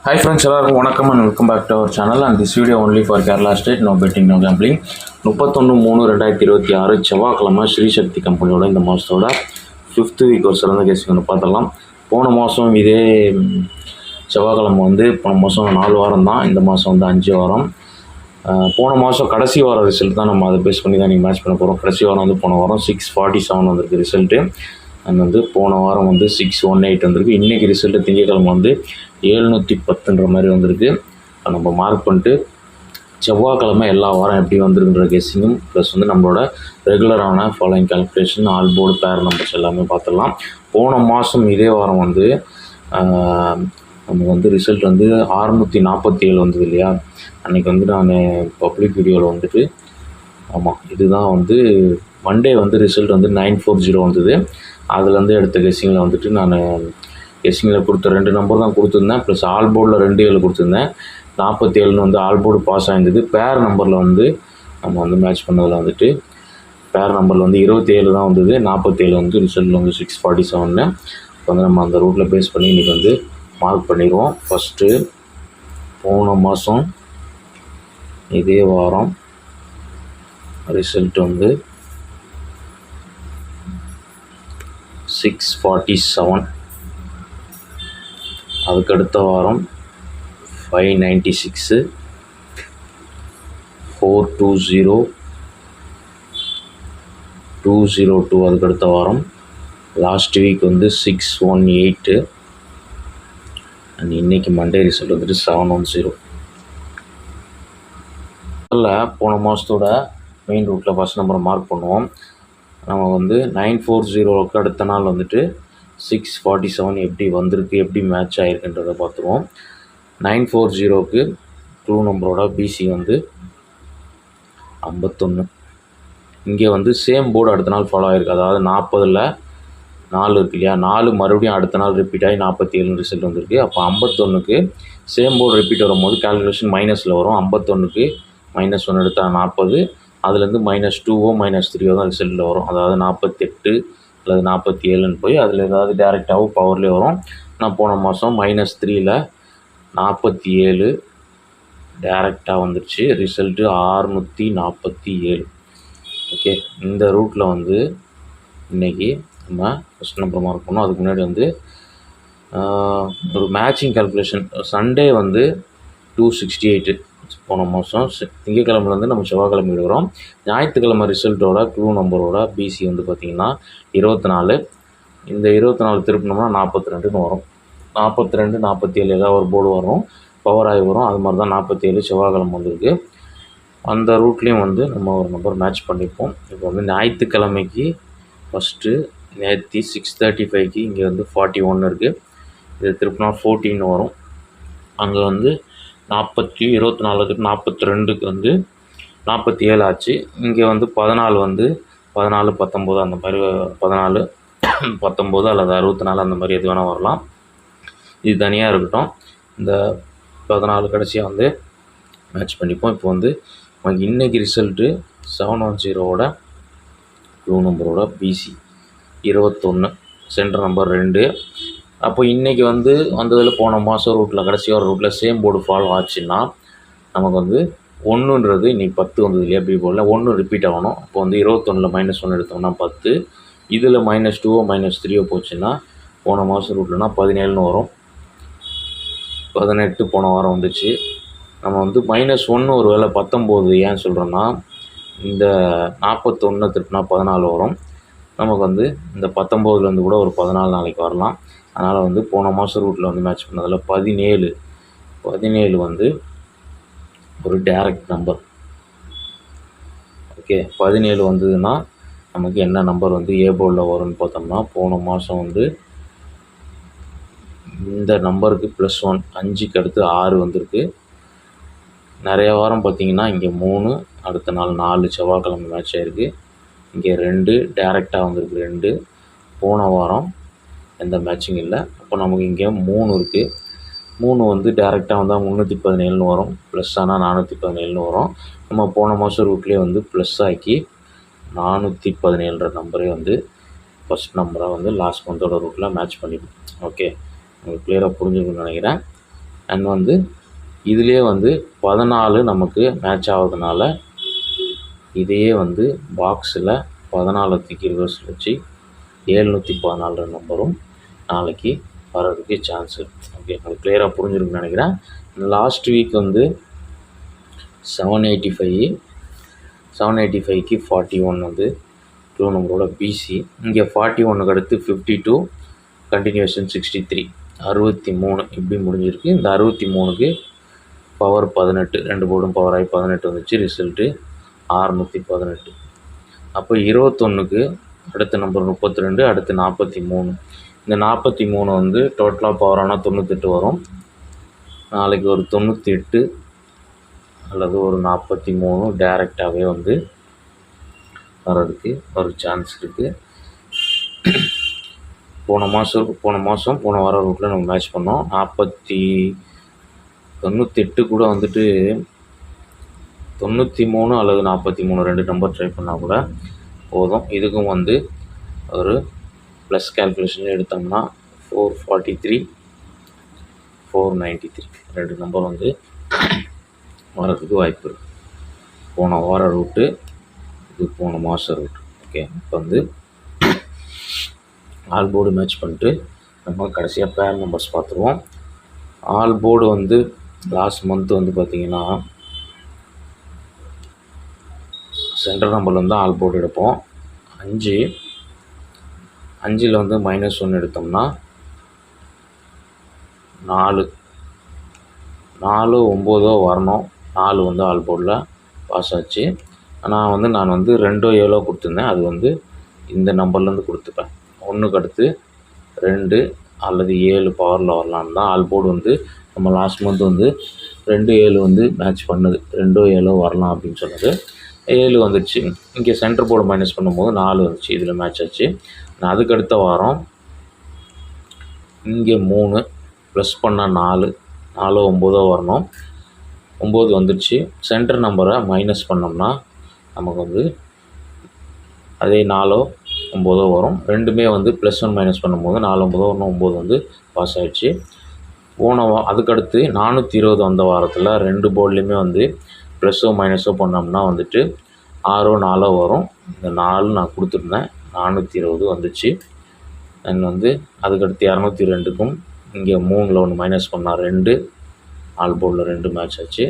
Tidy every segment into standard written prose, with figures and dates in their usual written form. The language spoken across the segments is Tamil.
Hi friends, எல்லாருக்கும் வணக்கம் and welcome back to our channel and this video only for Kerala State, no betting, no gambling. 31/3/2026 செவ்வாய்க்கிழமை ஸ்ரீசக்தி கம்பெனியோட இந்த மாதத்தோட 5th வீக் ஒரு சிறந்த கேசிங் வந்து பார்த்துடலாம். போன மாதம் இதே செவ்வாய்க்கிழமை வந்து போன மாதம் 4 வாரம் தான், இந்த மாதம் வந்து 5 வாரம். போன மாதம் கடைசி வாரம் ரிசல்ட் தான் நம்ம அதை பேஸ் பண்ணி தான் நீங்கள் மேட்ச் பண்ண போகிறோம். கடைசி வாரம் வந்து போன வாரம் 647 வந்திருக்கு ரிசல்ட்டு. அண்ட் வந்து போன வாரம் வந்து 618 வந்திருக்கு. இன்றைக்கி ரிசல்ட்டு திங்கட்கிழமை வந்து 710 மாதிரி வந்திருக்கு. நம்ம மார்க் பண்ணிட்டு செவ்வாய்க்கிழமை எல்லா வாரம் எப்படி வந்திருக்குன்ற கெஸ்ஸிங்கும் ப்ளஸ் வந்து நம்மளோட ரெகுலரான ஃபாலோயிங் கால்குலேஷன் ஆல் போர்டு பேர் நம்பர்ஸ் எல்லாமே பார்த்துடலாம். போன மாதம் இதே வாரம் வந்து நமக்கு வந்து ரிசல்ட் வந்து 647 வந்தது இல்லையா. அன்றைக்கி வந்து நான் பப்ளிக் வீடியோவில் வந்துட்டு இதுதான் வந்து மண்டே வந்து ரிசல்ட் வந்து 940 வந்தது. அதுலேருந்து எடுத்த கெஸ்ஸிங்கில் வந்துட்டு நான் கெஸ்ஸிங்கில் கொடுத்த 2 நம்பர் தான் கொடுத்துருந்தேன். ப்ளஸ் ஆல் போர்டில் 2 7 கொடுத்துருந்தேன். 47 வந்து ஆல் போர்டு பாஸ் ஆகிருந்தது. பேர் நம்பரில் வந்து நம்ம வந்து மேட்ச் பண்ணதில் வந்துட்டு பேர் நம்பரில் வந்து 27 தான் வந்தது. 47 வந்து ரிசல்ட்டில் வந்து 647. இப்போ வந்து நம்ம அந்த ரூட்டில் பேஸ் பண்ணி இன்றைக்கி வந்து மார்க் பண்ணிடுவோம். ஃபஸ்ட்டு போன மாதம் இதே வாரம் ரிசல்ட் வந்து 647. அதுக்கடுத்த வாரம் 596, 420, 202. அதுக்கடுத்த வாரம் லாஸ்ட் வீக் வந்து 618 அண்ட் இன்றைக்கி மண்டே ரிசல்ட் வந்துட்டு 710. போன மாதத்தோட மெயின் ரூட்டில் ஃபஸ்ட் நம்பரை மார்க் பண்ணுவோம். நம்ம வந்து 940க்கு அடுத்த நாள் வந்துட்டு 647 எப்படி வந்திருக்கு, எப்படி மேட்ச் ஆகிருக்குன்றதை பார்த்துருவோம். 940க்கு ட்ரூ நம்பரோட பிசி வந்து 51. இங்கே வந்து சேம் போர்டு அடுத்த நாள் ஃபாலோ ஆகிருக்கு. அதாவது 40ல் 4 இருக்கு இல்லையா, 4 மறுபடியும் அடுத்த நாள் ரிப்பீட் ஆகி 47 ரிசல்ட் வந்திருக்கு. அப்போ 51க்கு சேம் போர்டு ரிப்பீட் வரும்போது கால்குலேஷன் மைனஸில் வரும். 51க்கு -1 எடுத்தால் 40, அதுலேருந்து -2ஓ -3ஓ தான் ரிசல்ட்டில் வரும். அதாவது 48 அல்லது 47ன்னு போய் அதில் ஏதாவது டேரெக்டாகவும் பவர்லேயே வரும். நான் போன மாதம் -3ல் 47 டேரெக்டாக வந்துடுச்சு. ரிசல்ட்டு 647. ஓகே, இந்த ரூட்டில் வந்து இன்றைக்கி நம்ம ஃபஸ்ட் நம்பர் மார்க் பண்ணோம். அதுக்கு முன்னாடி வந்து ஒரு மேட்சிங் கால்குலேஷன். சண்டே வந்து 268 போன மாதம். திங்கக்கிழமைலேருந்து நம்ம செவ்வாய்க்கிழமை எடுக்கிறோம். ஞாயிற்றுக்கிழமை ரிசல்ட்டோட க்ளூ நம்பரோட பிசி வந்து பார்த்திங்கன்னா 24. இந்த 24 திருப்பினோம்னா 42ன்னு வரும். 42, 47 ஏதாவது ஒரு போர்டு வரும், பவர் ஆகி வரும். அது மாதிரி தான் 47 செவ்வாய்க்கிழமை வந்திருக்கு. அந்த ரூட்லேயும் வந்து நம்ம ஒரு நம்பர் மேட்ச் பண்ணிப்போம். இப்போ வந்து ஞாயிற்றுக்கிழமைக்கு ஃபஸ்ட்டு நேற்று 635க்கு இங்கே வந்து 41 இருக்குது. இது திருப்பினா 14 வரும். அங்கே வந்து 24க்கு 42க்கு வந்து 47 ஆச்சு. இங்கே வந்து 14 வந்து 14, 19 அந்த மாதிரி 14, 19 அல்லது 64 அந்த மாதிரி எது வேணால் வரலாம். இது தனியாக இருக்கட்டும். இந்த 14 கடைசியாக வந்து மேட்ச் பண்ணிப்போம். இப்போ வந்து நமக்கு இன்றைக்கி ரிசல்ட்டு 710ஓட க்ளூ நம்பரோட பிசி 21, சென்டர் நம்பர் 2. அப்போ இன்றைக்கி வந்து வந்ததில் போன மாதம் ரூட்டில் கடைசியாக ஒரு ரூட்டில் சேம் போர்டு ஃபாலோ ஆச்சுன்னா நமக்கு வந்து 1ன்றது இன்றைக்கி 10 வந்தது இல்லையா. பி போர்டில் 1 ரிப்பீட் ஆகணும். அப்போ வந்து 21ல் -1 எடுத்தோம்னா 10, இதில் -2ஓ -3ஓ போச்சுன்னா போன மாதம் ரூட்லனா 17ன்னு வரும். 18 போன வாரம் வந்துச்சு. நம்ம வந்து -1 ஒரு வேளை 19 ஏன் சொல்கிறோன்னா, இந்த 41 திருப்பினா 14 வரும். நமக்கு வந்து இந்த 19லேருந்து கூட ஒரு 14 நாளைக்கு வரலாம். அதனால் வந்து போன மாதம் ரூட்டில் வந்து மேட்ச் பண்ணதில் 17 வந்து ஒரு டைரக்ட் நம்பர். ஓகே, 17 வந்ததுன்னா நமக்கு என்ன நம்பர் வந்து ஏ போர்டில் வரும்னு பார்த்தோம்னா, போன மாதம் வந்து இந்த நம்பருக்கு +1, 5க்கு அடுத்து 6 வந்திருக்கு. நிறைய வாரம் பார்த்திங்கன்னா இங்கே 3, அடுத்த நாள் 4 செவ்வாய்க்கிழமை மேட்ச் ஆகிருக்கு. இங்கே 2 டேரெக்டாக வந்திருக்கு. 2 போன வாரம் எந்த மேட்சிங் இல்லை. அப்போ நமக்கு இங்கே 3 இருக்குது. 3 வந்து டேரெக்டாக வந்தால் 317ன்னு வரும். ப்ளஸ் ஆனால் 417ன்னு வரும். நம்ம போன மாதம் ரூட்லேயே வந்து ப்ளஸ் ஆக்கி 417 நம்பரே வந்து ஃபஸ்ட் நம்பராக வந்து லாஸ்ட் மந்தோட ரூட்டில் மேட்ச் பண்ணிப்போம். ஓகே, உங்களுக்கு கிளியராக புரிஞ்சுக்கணும்னு நினைக்கிறேன். அண்ட் வந்து இதிலே வந்து 14 நமக்கு மேட்ச் ஆகிறதுனால இதையே வந்து பாக்ஸில் 14 தூக்கி ரிவர்ஸில் வச்சு 714 நம்பரும் நாளைக்கு வர்றதுக்கு சான்ஸ் இருக்குது. ஓகே, உங்களுக்கு கிளியராக புரிஞ்சிருக்குன்னு நினைக்கிறேன். லாஸ்ட் வீக் வந்து 785க்கு 41 வந்து க்ளூ நம்பரோட பிசி. இங்கே 41க்கு அடுத்து 52 கண்டினியூஷன் 63 63 இப்படி முடிஞ்சிருக்கு. இந்த 63க்கு பவர் 18 2 போர்டும் பவர் ஆகி 18 வந்துச்சு. ரிசல்ட்டு 618. அப்போ 21க்கு அடுத்த நம்பர் 32, அடுத்து 43. இந்த 43 வந்து டோட்டலாக பவர் ஆனால் 98 வரும். நாளைக்கு ஒரு 98 அல்லது ஒரு 43 டைரெக்டாகவே வந்து வர்றதுக்கு ஒரு சான்ஸ் இருக்குது. போன வர ரூட்டில் நம்ம மேட்ச் பண்ணோம். 98 கூட வந்துட்டு 93 அல்லது 43 2 நம்பர் ட்ரை பண்ணால் கூட போதும். இதுக்கும் வந்து ஒரு ப்ளஸ் கேல்குலேஷன் எடுத்தோம்னா 443 493 2 நம்பர் வந்து வரதுக்கு வாய்ப்பு இருக்குது. போன வார ரூட்டு இது, போன மாத ரூட்டு. ஓகே, இப்போ வந்து ஆல் போர்டு மேட்ச் பண்ணிட்டு நம்ம கடைசியாக பேர் நம்பர்ஸ் பார்த்துருவோம். ஆல் போர்டு வந்து லாஸ்ட் மந்த் வந்து பார்த்திங்கன்னா சென்ட்ரல் நம்பரில் வந்து ஆல் போர்டு எடுப்போம். 5ல் வந்து -1 எடுத்தோம்னா 4 9 வரணும். 4 வந்து ஆல் போர்டில் பாஸ் ஆச்சு. நான் வந்து 2 7 கொடுத்துருந்தேன். அது வந்து இந்த நம்பர்லேருந்து கொடுத்துப்பேன். 1க்கு அடுத்து 2 அல்லது 7 பவரில் வரலான்னு தான் ஆல் போர்டு வந்து நம்ம லாஸ்ட் மந்த் வந்து 2 7 வந்து மேட்ச் பண்ணுது. 2 7 வரலாம் அப்படின்னு சொன்னது. 7 வந்துடுச்சு. இங்கே சென்டர் போர்டு மைனஸ் பண்ணும்போது 4 வந்துச்சு. இதில் மேட்ச் ஆச்சு. நான் அதுக்கு அடுத்த வாரம் இங்கே 3 ப்ளஸ் பண்ணால் 4 9 வரணும். 9 வந்துடுச்சு. சென்டர் நம்பரை மைனஸ் பண்ணோம்னா நமக்கு வந்து அதே 4 9 வரும். ரெண்டுமே வந்து +1 மைனஸ் பண்ணும்போது 4 9 9 வந்து பாஸ் ஆகிடுச்சு. அதுக்கடுத்து 420 வந்த வாரத்தில் 2 போர்ட்லேயுமே வந்து ப்ளஸ்ஸோ மைனஸோ பண்ணோம்னா வந்துட்டு 6 4 வரும். இந்த 4 நான் கொடுத்துருந்தேன். 420 வந்துச்சு. அண்ட் வந்து அதுக்கடுத்து 202க்கும் இங்கே 3ல் 1 மைனஸ் பண்ணால் 2 ஆல் போர்டில் 2 மேட்ச் ஆச்சு.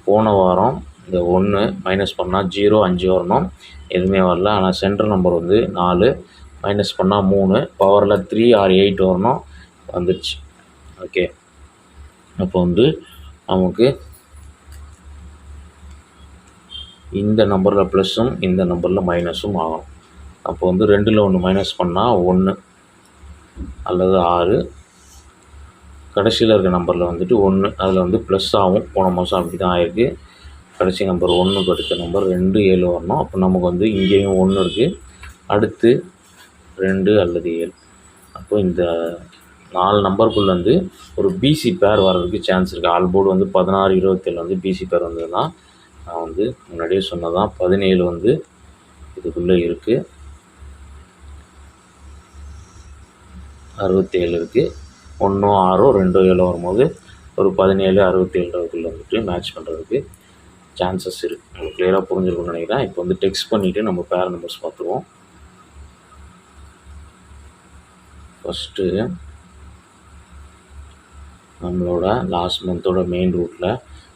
போன வாரம் இந்த 1 மைனஸ் பண்ணால் 0 5 வரணும். எதுவுமே வரல. ஆனால் சென்ட்ரல் நம்பர் வந்து 4 மைனஸ் பண்ணால் 3 பவரில் 3 or 8 வரணும். வந்துடுச்சு. ஓகே, அப்போ வந்து நமக்கு இந்த நம்பரில் ப்ளஸ்ஸும் இந்த நம்பரில் மைனஸும் ஆகும். அப்போ வந்து 2ல் 1 மைனஸ் பண்ணால் 1 அல்லது 6. கடைசியில் இருக்க நம்பரில் வந்துட்டு 1 அதில் வந்து ப்ளஸ் ஆகும். போன மாதம் அப்படி தான் ஆகிருக்கு. கடைசி நம்பர் 1க்கு அடுத்த நம்பர் 2 7 வரணும். அப்போ நமக்கு வந்து இங்கேயும் 1 இருக்குது. அடுத்து 2 அல்லது 7. அப்போ இந்த 4 நம்பருக்குள்ளே வந்து ஒரு பிசி பேர் வர்றதுக்கு சான்ஸ் இருக்குது. ஆல் போர்டு வந்து 16 27 வந்து பிசி பேர் வந்ததுன்னா நான் வந்து முன்னாடியே சொன்னதான் 17 வந்து இதுக்குள்ளே இருக்குது. 67 இருக்குது. 1 6 2 7 வரும்போது ஒரு 17 67 வந்துட்டு மேட்ச் பண்ணுறதுக்கு சான்சஸ் இருக்குது. உங்களுக்கு கிளியராக புரிஞ்சிருக்குன்னு நினைக்கிறேன். இப்போ வந்து டெக்ஸ்ட் பண்ணிவிட்டு நம்ம பேர் நம்பர்ஸ் பார்த்துருவோம். ஃபஸ்ட்டு நம்மளோட லாஸ்ட் மந்தோட மெயின் ரூட்டில்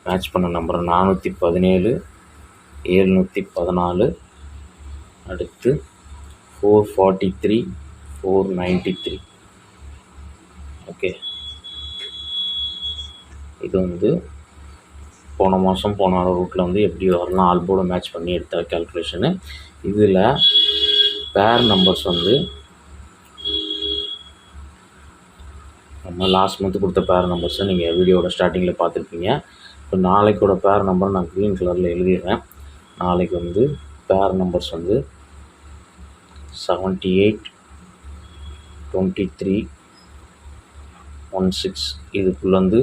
மேட்ச் பண்ண நம்பர் 417 714, அடுத்து 443 493. ஓகே, இது வந்து போன மாதம் போன ரூட்டில் வந்து எப்படி வரலாம் ஆல் போர்டு மேட்ச் பண்ணி எடுத்த கேல்குலேஷனு. இதில் பேர் நம்பர்ஸ் வந்து நம்ம லாஸ்ட் மந்த்து கொடுத்த பேர் நம்பர்ஸை நீங்கள் வீடியோட ஸ்டார்டிங்கில் பார்த்துருப்பீங்க. இப்போ நாளைக்கோட பேர் நம்பர் நான் க்ரீன் கலரில் எழுதிடுறேன். நாளைக்கு வந்து பேர் நம்பர்ஸ் வந்து 78 23 16. இதுக்குள்ளே வந்து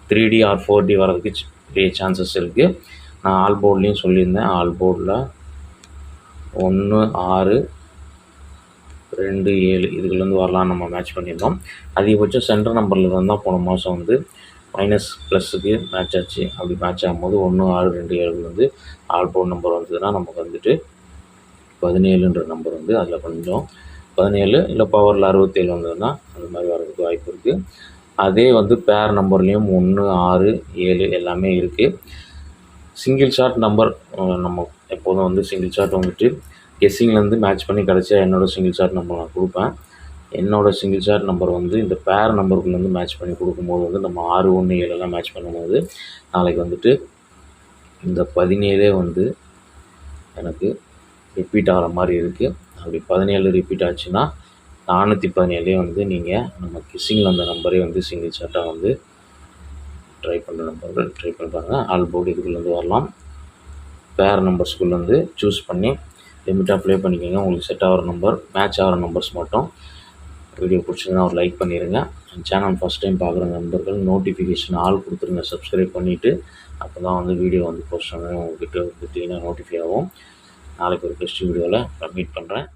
3D or 4D வரதுக்கு பெரிய சான்சஸ் இருக்குது. நான் ஆல் போர்ட்லேயும் சொல்லியிருந்தேன். ஆல் போர்டில் 1 6 2 7 இதுக்குள்ளேருந்து வரலாம் நம்ம மேட்ச் பண்ணியிருந்தோம். அதிகபட்சம் சென்டர் நம்பரில் இருந்தால் போன மாதம் வந்து மைனஸ் ப்ளஸுக்கு மேட்ச் ஆச்சு. அப்படி மேட்ச் ஆகும்போது 1, 6, 2, 7 வந்து ஆல் போர்ட் நம்பர் வந்ததுன்னா நமக்கு வந்துட்டு 17ன்ற நம்பர் வந்து அதில் கொஞ்சம் 17 இல்லை பவரில் 67 வந்ததுன்னா அந்த மாதிரி வரதுக்கு வாய்ப்பு இருக்குது. அதே வந்து பேர் நம்பர்லேயும் 1, 6, 7 எல்லாமே இருக்குது. சிங்கிள் ஷாட் நம்பர் நம்ம எப்போதும் வந்து சிங்கிள் ஷாட் வந்துட்டு கெஸ்ஸிங்லேருந்து மேட்ச் பண்ணி கடைசியாக என்னோடய சிங்கிள் ஷாட் நம்பர் நான் கொடுப்பேன். என்னோடய சிங்கிள் ஷாட் நம்பர் வந்து இந்த பேர் நம்பருக்குள்ளேருந்து மேட்ச் பண்ணி கொடுக்கும்போது வந்து நம்ம 6, 1, 7 மேட்ச் பண்ணும்போது நாளைக்கு வந்துட்டு இந்த 17 வந்து எனக்கு ரிப்பீட் ஆகிற மாதிரி இருக்குது. அப்படி 17 ரிப்பீட் ஆச்சுன்னா 417 வந்து நீங்கள் நம்ம கெஸ்ஸிங்கில் அந்த நம்பரே வந்து சிங்கிள் ஷாட்டாக வந்து ட்ரை பண்ணுற நம்பர்கள் ட்ரை பண்ணி பாருங்கள். ஆல் போர்டு இதுக்குள்ளேருந்து வரலாம். பேர் நம்பர்ஸ்குள்ளேருந்து சூஸ் பண்ணி லிமிட்டாக ப்ளே பண்ணிக்கோங்க. உங்களுக்கு செட் ஆகிற நம்பர் மேட்ச் ஆகிற நம்பர்ஸ் மட்டும். வீடியோ பிடிச்சிருந்தா ஒரு லைக் பண்ணிடுங்க. சேனல் ஃபஸ்ட் டைம் பார்க்குற நண்பர்கள் நோட்டிஃபிகேஷன் ஆல் கொடுத்துருங்க. சப்ஸ்கிரைப் பண்ணிவிட்டு அப்போ தான் வந்து வீடியோ வந்து போஸ்ட் பண்ண உங்கள்கிட்ட வந்து க்ளீனாக நோட்டிஃபை ஆகும். நாளைக்கு ஒரு பெஸ்ட் வீடியோவில் மீட் பண்ணுறேன்.